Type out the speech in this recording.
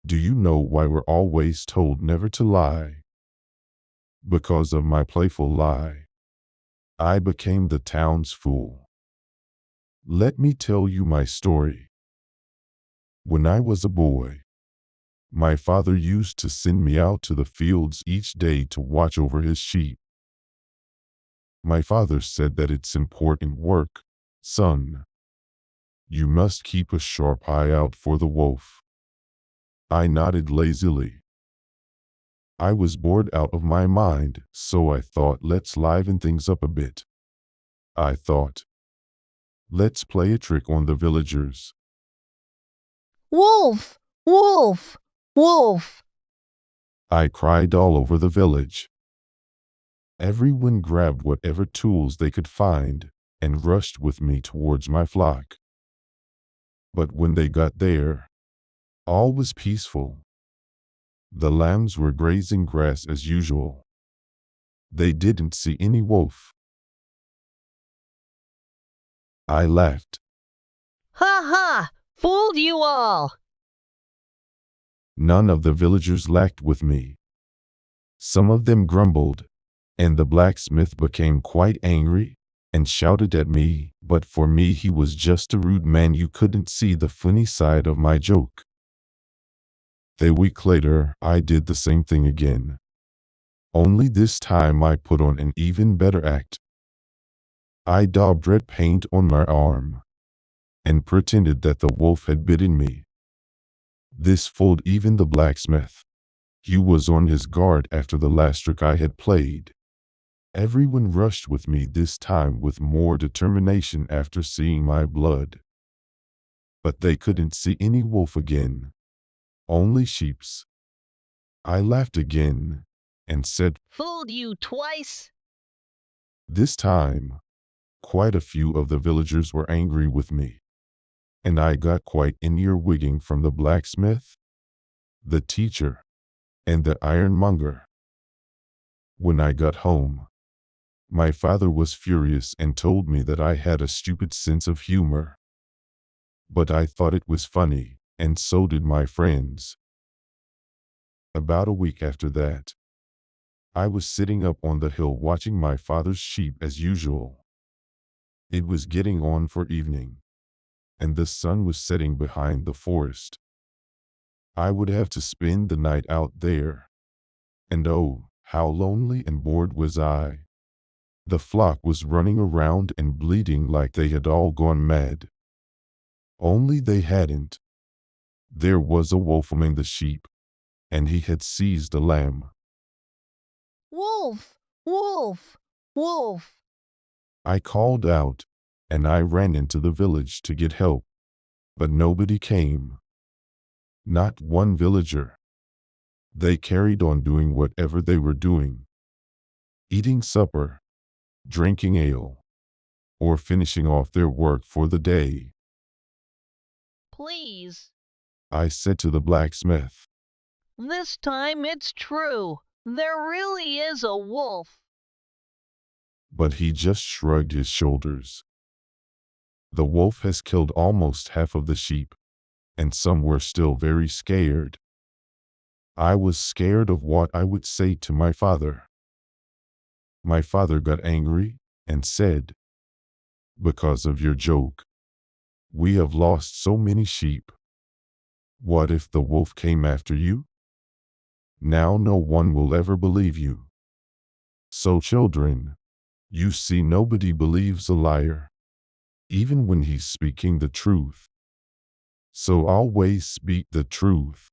Do you know why we're always told never to lie? Because of my playful lie, I became the town's fool. Let me tell you my story. When I was a boy, my father used to send me out to the fields each day to watch over his sheep. My father said that it's important work, son. You must keep a sharp eye out for the wolf. I nodded lazily. I was bored out of my mind, so I thought, let's liven things up a bit. I thought, let's play a trick on the villagers. Wolf! Wolf! Wolf! I cried all over the village. Everyone grabbed whatever tools they could find and rushed with me towards my flock. But when they got there, all was peaceful. The lambs were grazing grass as usual. They didn't see any wolf. I laughed. Ha ha! Fooled you all! None of the villagers laughed with me. Some of them grumbled, and the blacksmith became quite angry and shouted at me, but for me he was just a rude man. You couldn't see the funny side of my joke. A week later, I did the same thing again. Only this time I put on an even better act. I daubed red paint on my arm and pretended that the wolf had bitten me. This fooled even the blacksmith. He was on his guard after the last trick I had played. Everyone rushed with me this time with more determination after seeing my blood. But they couldn't see any wolf again, only sheeps. I laughed again and said, Fooled you twice? this time, quite a few of the villagers were angry with me, and I got quite an ear-wigging from the blacksmith, the teacher, and the ironmonger. When I got home, my father was furious and told me that I had a stupid sense of humor. But I thought it was funny, and so did my friends. About a week after that, I was sitting up on the hill watching my father's sheep as usual. It was getting on for evening, and the sun was setting behind the forest. I would have to spend the night out there. And oh, how lonely and bored was I. The flock was running around and bleating like they had all gone mad. Only they hadn't. There was a wolf among the sheep, and he had seized a lamb. Wolf! Wolf! Wolf! I called out, and I ran into the village to get help, but nobody came. Not one villager. They carried on doing whatever they were doing, eating supper, drinking ale, or finishing off their work for the day. Please, I said to the blacksmith, this time it's true. There really is a wolf. but he just shrugged his shoulders. The wolf has killed almost half of the sheep, and some were still very scared. I was scared of what I would say to my father. My father got angry and said, because of your joke, we have lost so many sheep. What if the wolf came after you? Now no one will ever believe you. So children, you see, nobody believes a liar, even when he's speaking the truth. So always speak the truth.